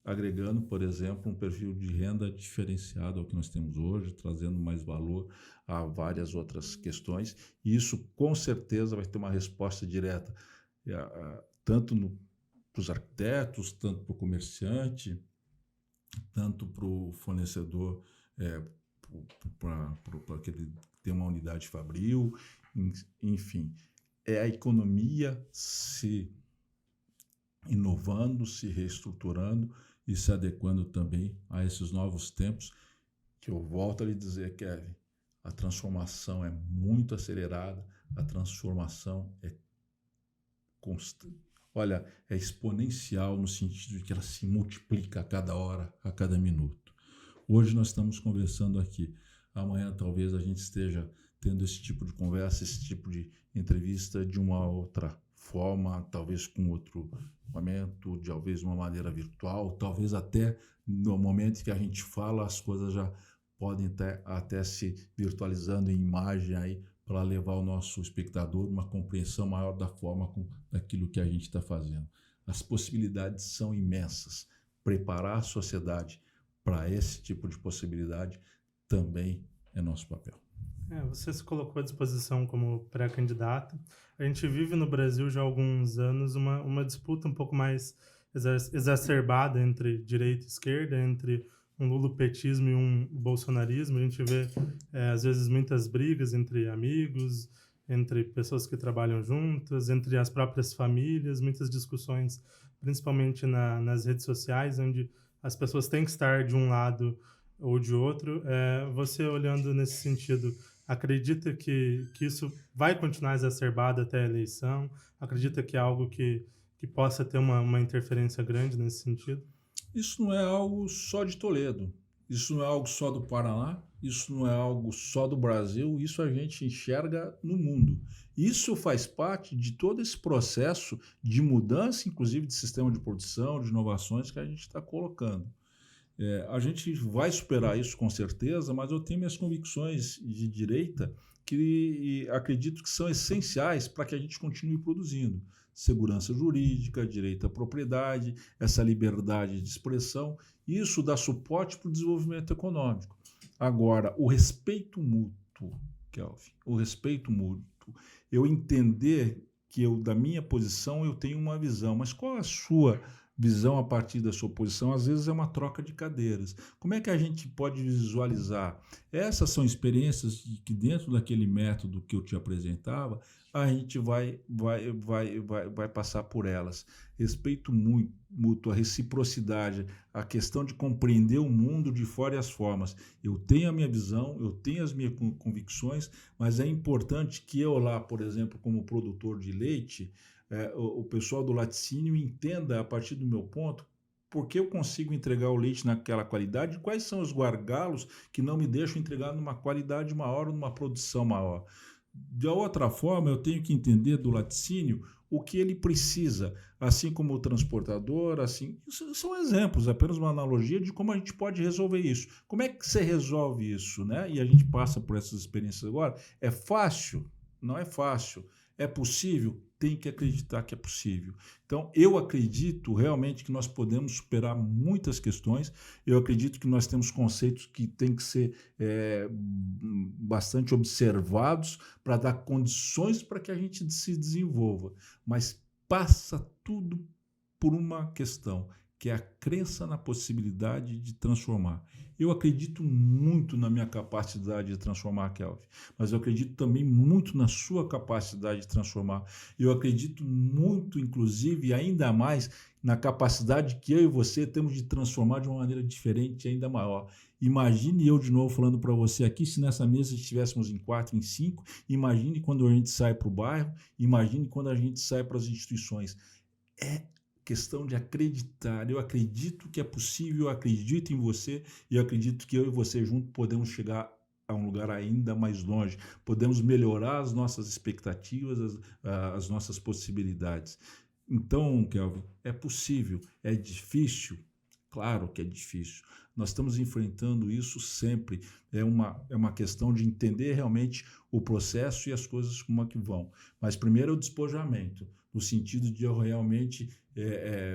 agregando, por exemplo, um perfil de renda diferenciado ao que nós temos hoje, trazendo mais valor a várias outras questões, e isso com certeza vai ter uma resposta direta, tanto para os arquitetos, tanto para o comerciante, tanto para o fornecedor, para aquele que tem uma unidade fabril, enfim, é a economia se inovando, se reestruturando e se adequando também a esses novos tempos, que eu volto a lhe dizer, Kevin, a transformação é muito acelerada, a transformação é constante. Olha, é exponencial no sentido de que ela se multiplica a cada hora, a cada minuto. Hoje nós estamos conversando aqui, amanhã talvez a gente esteja tendo esse tipo de conversa, esse tipo de entrevista de uma outra forma, talvez com outro momento, talvez de uma maneira virtual, talvez até no momento que a gente fala, as coisas já podem até se virtualizando em imagem aí, para levar ao nosso espectador uma compreensão maior da forma daquilo que a gente está fazendo. As possibilidades são imensas. Preparar a sociedade para esse tipo de possibilidade também é nosso papel. Você se colocou à disposição como pré-candidato. A gente vive no Brasil já há alguns anos uma disputa um pouco mais exacerbada entre direita e esquerda, entre um lulopetismo e um bolsonarismo. A gente vê, às vezes, muitas brigas entre amigos, entre pessoas que trabalham juntas, entre as próprias famílias, muitas discussões, principalmente nas redes sociais, onde as pessoas têm que estar de um lado ou de outro. Você, olhando nesse sentido, acredita que isso vai continuar exacerbado até a eleição? Acredita que é algo que possa ter uma interferência grande nesse sentido? Isso não é algo só de Toledo, isso não é algo só do Paraná, isso não é algo só do Brasil, isso a gente enxerga no mundo. Isso faz parte de todo esse processo de mudança, inclusive de sistema de produção, de inovações que a gente está colocando. A gente vai superar isso com certeza, mas eu tenho minhas convicções de direita que acredito que são essenciais para que a gente continue produzindo. Segurança jurídica, direito à propriedade, essa liberdade de expressão, isso dá suporte para o desenvolvimento econômico. Agora, o respeito mútuo, Kelvin, o respeito mútuo, eu entender que da minha posição eu tenho uma visão, mas qual a sua visão a partir da sua posição? Às vezes é uma troca de cadeiras. Como é que a gente pode visualizar? Essas são experiências que dentro daquele método que eu te apresentava, a gente vai passar por elas. Respeito mútuo, a reciprocidade, a questão de compreender o mundo de fora e as formas. Eu tenho a minha visão, eu tenho as minhas convicções, mas é importante que eu lá, por exemplo, como produtor de leite, o pessoal do laticínio entenda a partir do meu ponto porque eu consigo entregar o leite naquela qualidade, quais são os gargalos que não me deixam entregar numa qualidade maior ou numa produção maior. De outra forma, eu tenho que entender do laticínio o que ele precisa, assim como o transportador, assim. Isso são exemplos, apenas uma analogia de como a gente pode resolver isso. Como é que você resolve isso, né? E a gente passa por essas experiências agora. É fácil? Não é fácil. É possível? Tem que acreditar que é possível. Então, eu acredito realmente que nós podemos superar muitas questões. Eu acredito que nós temos conceitos que têm que ser bastante observados para dar condições para que a gente se desenvolva. Mas passa tudo por uma questão, que é a crença na possibilidade de transformar. Eu acredito muito na minha capacidade de transformar, Kelvin, mas eu acredito também muito na sua capacidade de transformar. Eu acredito muito, inclusive, ainda mais, na capacidade que eu e você temos de transformar de uma maneira diferente e ainda maior. Imagine eu de novo falando para você aqui, se nessa mesa estivéssemos em 4, em 5, imagine quando a gente sai para o bairro, imagine quando a gente sai para as instituições. É questão de acreditar. Eu acredito que é possível, eu acredito em você e eu acredito que eu e você juntos podemos chegar a um lugar ainda mais longe, podemos melhorar as nossas expectativas, as nossas possibilidades. Então, Kelvin, é possível, é difícil? Claro que é difícil. Nós estamos enfrentando isso sempre. É uma questão de entender realmente o processo e as coisas como é que vão. Mas primeiro é o despojamento, no sentido de eu realmente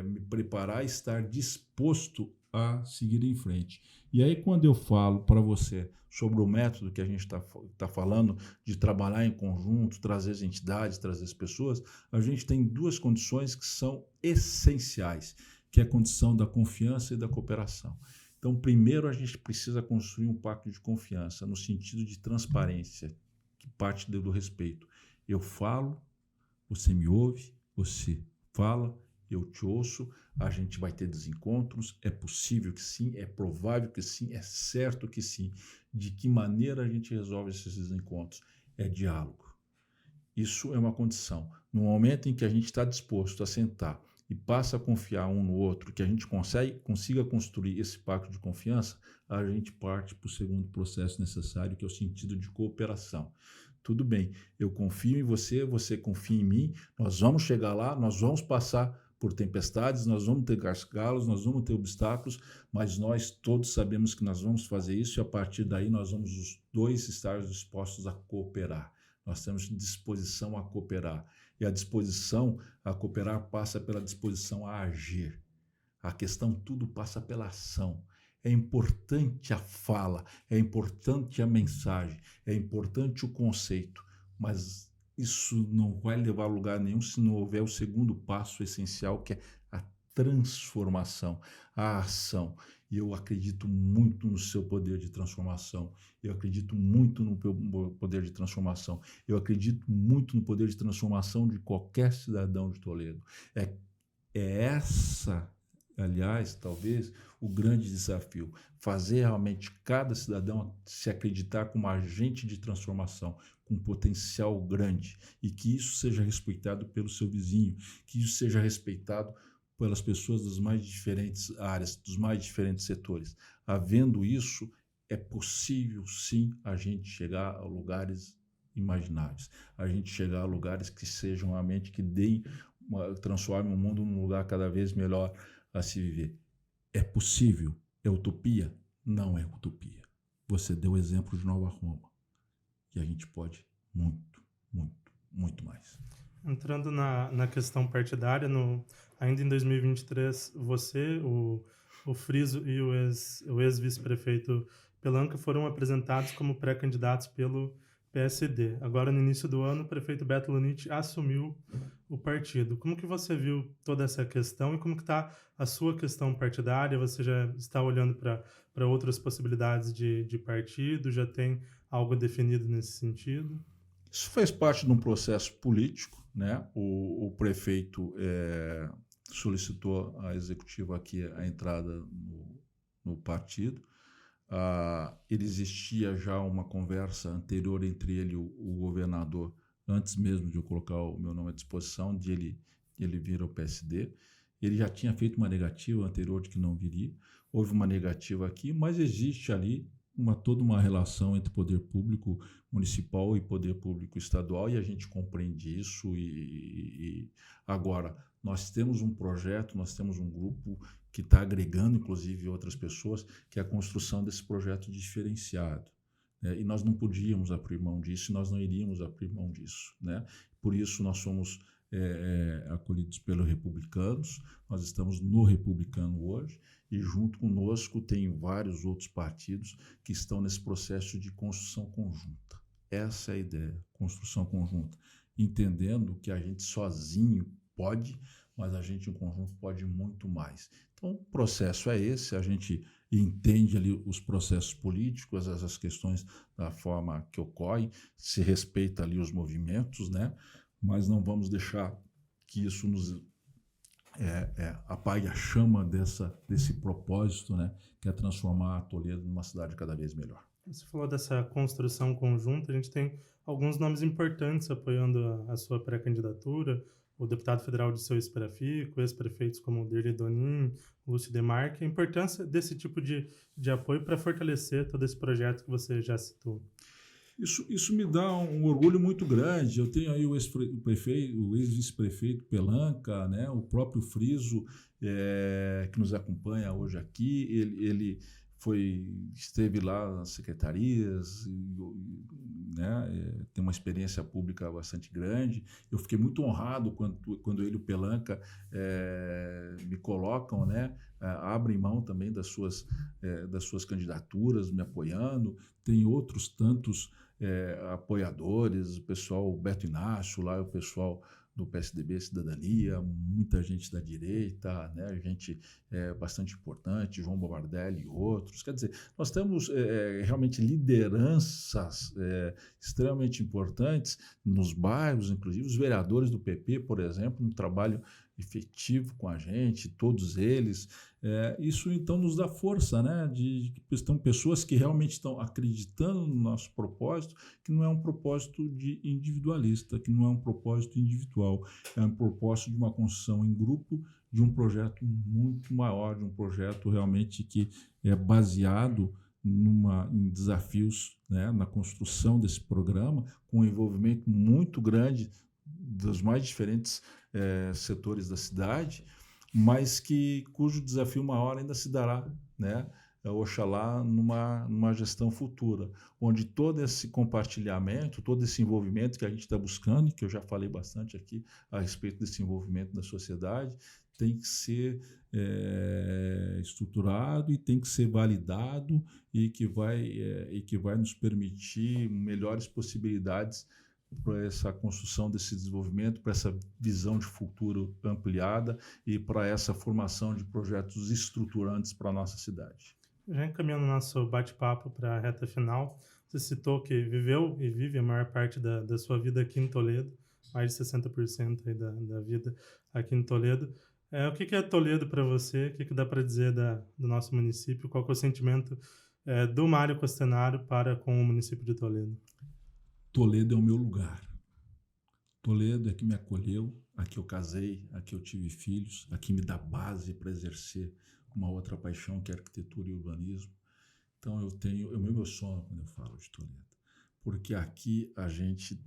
me preparar e estar disposto a seguir em frente. E aí, quando eu falo para você sobre o método que a gente tá falando, de trabalhar em conjunto, trazer as entidades, trazer as pessoas, a gente tem duas condições que são essenciais, que é a condição da confiança e da cooperação. Então, primeiro a gente precisa construir um pacto de confiança, no sentido de transparência, que parte do respeito. Eu falo, você me ouve, você fala, eu te ouço, a gente vai ter desencontros, é possível que sim, é provável que sim, é certo que sim. De que maneira a gente resolve esses desencontros? É diálogo. Isso é uma condição. No momento em que a gente está disposto a sentar e passa a confiar um no outro, que a gente consiga construir esse pacto de confiança, a gente parte para o segundo processo necessário, que é o sentido de cooperação. Tudo bem, eu confio em você, você confia em mim, nós vamos chegar lá, nós vamos passar por tempestades, nós vamos ter gargalos, nós vamos ter obstáculos, mas nós todos sabemos que nós vamos fazer isso e a partir daí nós vamos os dois estar dispostos a cooperar. Nós temos disposição a cooperar. E a disposição a cooperar passa pela disposição a agir. A questão tudo passa pela ação. É importante a fala, é importante a mensagem, é importante o conceito, mas isso não vai levar a lugar nenhum se não houver o segundo passo essencial, que é a transformação, a ação. E eu acredito muito no seu poder de transformação. Eu acredito muito no poder de transformação. Eu acredito muito no poder de transformação de qualquer cidadão de Toledo. É essa, aliás, talvez, o grande desafio. Fazer realmente cada cidadão se acreditar como agente de transformação, com potencial grande, e que isso seja respeitado pelo seu vizinho, que isso seja respeitado pelas pessoas das mais diferentes áreas, dos mais diferentes setores. Havendo isso, é possível, sim, a gente chegar a lugares imaginários, a gente chegar a lugares que sejam realmente, que transformem o mundo num lugar cada vez melhor a se viver. É possível? É utopia? Não é utopia. Você deu o exemplo de Nova Roma. E a gente pode muito, muito, muito mais. Entrando na questão partidária, ainda em 2023, você, o Friso e o ex-vice-prefeito Pelanca foram apresentados como pré-candidatos pelo PSD. Agora, no início do ano, o prefeito Beto Luniti assumiu o partido. Como que você viu toda essa questão e como que está a sua questão partidária? Você já está olhando para outras possibilidades de partido? Já tem algo definido nesse sentido? Isso fez parte de um processo político, né? O prefeito solicitou à executiva aqui a entrada no partido. Ele existia já uma conversa anterior entre ele e o governador, antes mesmo de eu colocar o meu nome à disposição, de ele vir ao PSD. Ele já tinha feito uma negativa anterior de que não viria. Houve uma negativa aqui, mas existe ali toda uma relação entre poder público municipal e poder público estadual, e a gente compreende isso. Agora, nós temos um projeto, nós temos um grupo que está agregando, inclusive, outras pessoas, que é a construção desse projeto diferenciado. Né? E nós não podíamos abrir mão disso, nós não iríamos abrir mão disso. Né? Por isso, nós somos acolhidos pelos republicanos, nós estamos no republicano hoje, e junto conosco tem vários outros partidos que estão nesse processo de construção conjunta. Essa é a ideia, construção conjunta, entendendo que a gente sozinho pode, mas a gente em conjunto pode muito mais. Então, o processo é esse, a gente entende ali os processos políticos, essas questões da forma que ocorrem, se respeita ali os movimentos, né? Mas não vamos deixar que isso nos apague a chama desse propósito, né? Que é transformar a Toledo numa cidade cada vez melhor. Você falou dessa construção conjunta, a gente tem alguns nomes importantes apoiando a sua pré-candidatura, o deputado federal de seu ex-prefeito, ex-prefeitos como o Dirley Donin, o Lúcio Demarque, a importância desse tipo de apoio para fortalecer todo esse projeto que você já citou. Isso me dá um orgulho muito grande. Eu tenho aí o ex-vice-prefeito Pelanca, né, o próprio Friso, que nos acompanha hoje aqui. Ele esteve lá nas secretarias, né, tem uma experiência pública bastante grande. Eu fiquei muito honrado quando ele e o Pelanca me colocam, né, abrem mão também das suas candidaturas, me apoiando. Tem outros tantos apoiadores, o pessoal, o Beto Inácio, lá o pessoal do PSDB Cidadania, muita gente da direita, né, gente bastante importante, João Bobardelli e outros. Quer dizer, nós temos realmente lideranças extremamente importantes nos bairros, inclusive os vereadores do PP, por exemplo, um trabalho efetivo com a gente, todos eles. Isso então nos dá força, né? Estão pessoas que realmente estão acreditando no nosso propósito, que não é um propósito individualista, que não é um propósito individual, é um propósito de uma construção em grupo, de um projeto muito maior, de um projeto realmente que é baseado em desafios, né, na construção desse programa, com um envolvimento muito grande dos mais diferentes setores da cidade, mas cujo desafio maior ainda se dará, né, oxalá numa gestão futura, onde todo esse compartilhamento, todo esse envolvimento que a gente está buscando, e que eu já falei bastante aqui a respeito desse envolvimento da sociedade, tem que ser estruturado e tem que ser validado e que vai nos permitir melhores possibilidades para essa construção desse desenvolvimento, para essa visão de futuro ampliada e para essa formação de projetos estruturantes para a nossa cidade. Já encaminhando o nosso bate-papo para a reta final, você citou que viveu e vive a maior parte da sua vida aqui em Toledo, mais de 60% aí da vida aqui em Toledo. O que é Toledo para você? O que dá para dizer do nosso município? Qual que é o sentimento do Mário Costenaro para com o município de Toledo? Toledo é o meu lugar. Toledo é que me acolheu, aqui eu casei, aqui eu tive filhos, aqui me dá base para exercer uma outra paixão que é arquitetura e urbanismo. Então eu me emociono quando eu falo de Toledo, porque aqui a gente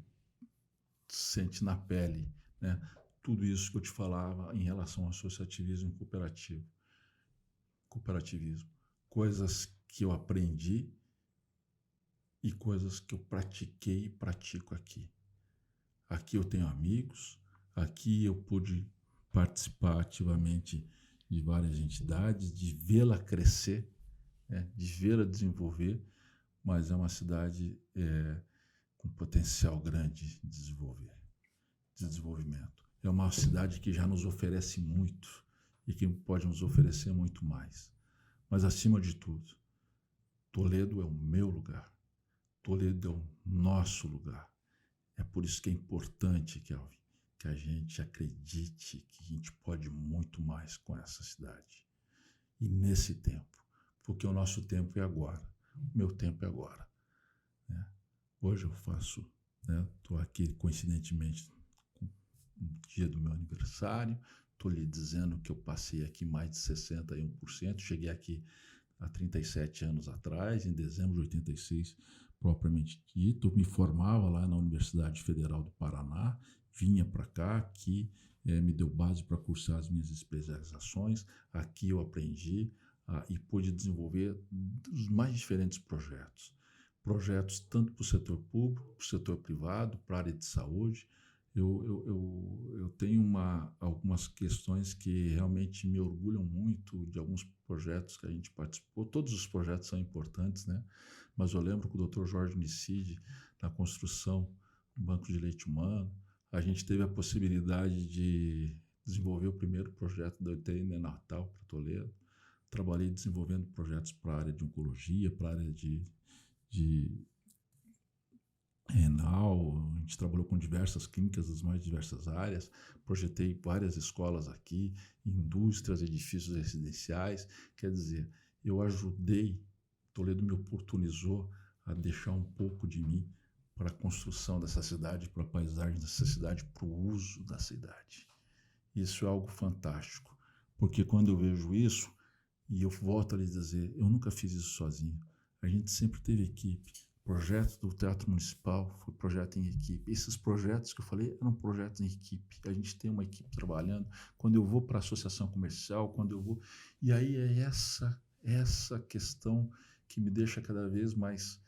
sente na pele, né, tudo isso que eu te falava em relação ao associativismo e cooperativismo, coisas que eu aprendi e coisas que eu pratiquei e pratico aqui. Aqui eu tenho amigos, aqui eu pude participar ativamente de várias entidades, de vê-la crescer, né, de vê-la desenvolver, mas é uma cidade com potencial grande de desenvolvimento. É uma cidade que já nos oferece muito e que pode nos oferecer muito mais. Mas, acima de tudo, Toledo é o meu lugar. Toledo é o nosso lugar. É por isso que é importante, Kelvin, que a gente acredite que a gente pode muito mais com essa cidade. E nesse tempo, porque o nosso tempo é agora, o meu tempo é agora. Né? Hoje eu faço, estou aqui coincidentemente no dia do meu aniversário, estou lhe dizendo que eu passei aqui mais de 61%, cheguei aqui há 37 anos atrás, em dezembro de 86, propriamente dito, me formava lá na Universidade Federal do Paraná, vinha para cá, aqui me deu base para cursar as minhas especializações, aqui eu aprendi e pude desenvolver os mais diferentes projetos tanto para o setor público, para o setor privado, para a área de saúde. Eu tenho algumas questões que realmente me orgulham muito de alguns projetos que a gente participou. Todos os projetos são importantes, né? Mas eu lembro que o Dr. Jorge Nicide, na construção do Banco de Leite Humano, a gente teve a possibilidade de desenvolver o primeiro projeto da UTI neonatal para Toledo. Trabalhei desenvolvendo projetos para a área de oncologia, para a área de renal, a gente trabalhou com diversas clínicas das mais diversas áreas, projetei várias escolas aqui, indústrias, edifícios residenciais, quer dizer, eu ajudei, Toledo me oportunizou a deixar um pouco de mim para a construção dessa cidade, para a paisagem dessa cidade, para o uso da cidade. Isso é algo fantástico, porque quando eu vejo isso, e eu volto a lhe dizer, eu nunca fiz isso sozinho, a gente sempre teve equipe. O projeto do Teatro Municipal foi projeto em equipe. Esses projetos que eu falei eram projetos em equipe. A gente tem uma equipe trabalhando. Quando eu vou para a associação comercial, quando eu vou... E aí é essa questão que me deixa cada vez mais...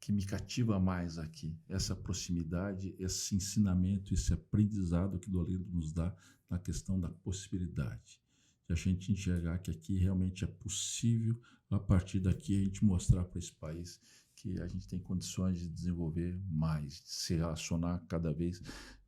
que me cativa mais aqui. Essa proximidade, esse ensinamento, esse aprendizado que Toledo nos dá na questão da possibilidade. De a gente enxergar que aqui realmente é possível, a partir daqui, a gente mostrar para esse país que a gente tem condições de desenvolver mais, de se relacionar cada vez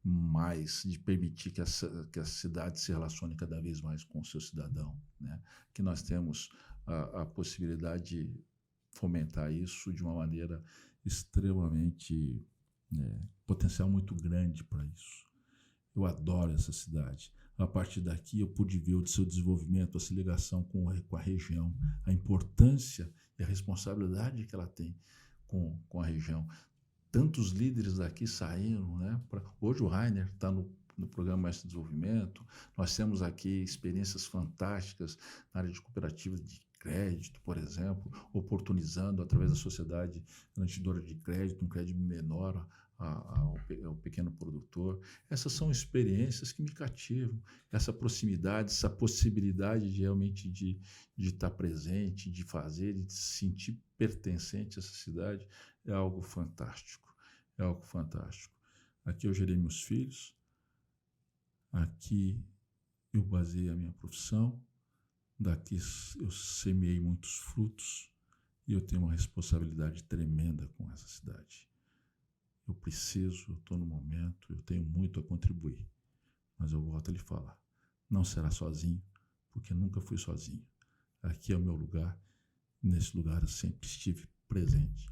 mais, de permitir que a cidade se relacione cada vez mais com o seu cidadão, né? Que nós temos a possibilidade de fomentar isso de uma maneira extremamente, potencial muito grande para isso. Eu adoro essa cidade. A partir daqui eu pude ver o seu desenvolvimento, essa ligação com a região, a importância e a responsabilidade que ela tem com a região. Tantos líderes daqui saíram, né? Hoje o Rainer está no programa Mestre de Desenvolvimento, nós temos aqui experiências fantásticas na área de cooperativas de crédito, por exemplo, oportunizando através da sociedade garantidora de crédito, um crédito menor ao pequeno produtor. Essas são experiências que me cativam, essa proximidade, essa possibilidade de realmente de estar presente, de fazer, de se sentir pertencente a essa cidade, é algo fantástico, é algo fantástico. Aqui eu gerei meus filhos, aqui eu baseei a minha profissão, daqui eu semeei muitos frutos e eu tenho uma responsabilidade tremenda com essa cidade. eu preciso, eu estou no momento, eu tenho muito a contribuir. Mas eu volto a lhe falar, não será sozinho, porque nunca fui sozinho. Aqui é o meu lugar, nesse lugar eu sempre estive presente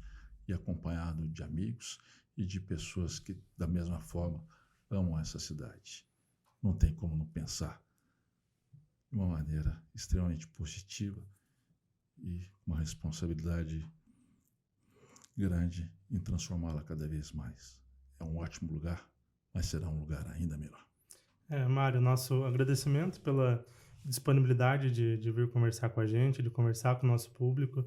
e acompanhado de amigos e de pessoas que, da mesma forma, amam essa cidade. Não tem como não pensar de uma maneira extremamente positiva e uma responsabilidade grande em transformá-la cada vez mais. É um ótimo lugar, mas será um lugar ainda melhor. Mário, nosso agradecimento pela disponibilidade de vir conversar com a gente, de conversar com o nosso público,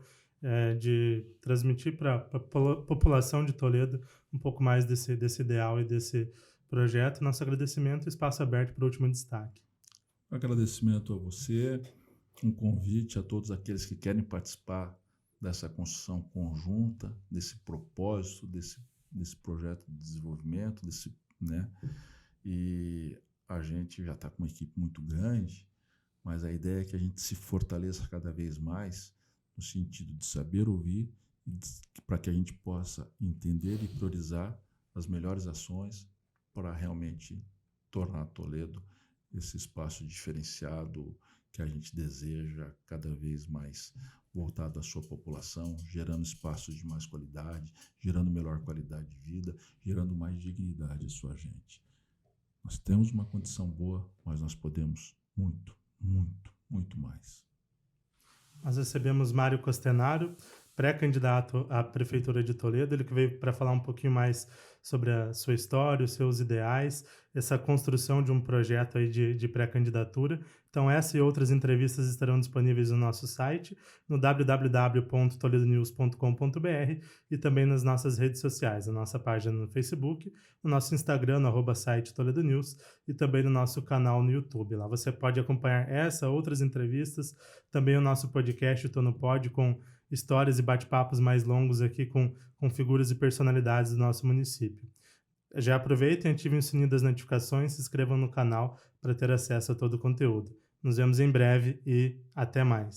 de transmitir para a população de Toledo um pouco mais desse ideal e desse projeto. Nosso agradecimento e espaço aberto para o último destaque. Agradecimento a você, um convite a todos aqueles que querem participar dessa construção conjunta, desse propósito, desse projeto de desenvolvimento, e a gente já está com uma equipe muito grande, mas a ideia é que a gente se fortaleça cada vez mais no sentido de saber ouvir, para que a gente possa entender e priorizar as melhores ações para realmente tornar Toledo esse espaço diferenciado que a gente deseja cada vez mais voltado à sua população, gerando espaços de mais qualidade, gerando melhor qualidade de vida, gerando mais dignidade à sua gente. Nós temos uma condição boa, mas nós podemos muito, muito, muito mais. Nós recebemos Mário Costenaro, pré-candidato à Prefeitura de Toledo, ele que veio para falar um pouquinho mais sobre a sua história, os seus ideais, essa construção de um projeto aí de pré-candidatura. Então essa e outras entrevistas estarão disponíveis no nosso site, no www.toledonews.com.br e também nas nossas redes sociais, na nossa página no Facebook, no nosso Instagram, no @site Toledo News, e também no nosso canal no YouTube. Lá você pode acompanhar essa, outras entrevistas, também o nosso podcast, o Tô no Pod, com histórias e bate-papos mais longos aqui com figuras e personalidades do nosso município. Já aproveitem, ativem o sininho das notificações, se inscrevam no canal para ter acesso a todo o conteúdo. Nos vemos em breve e até mais.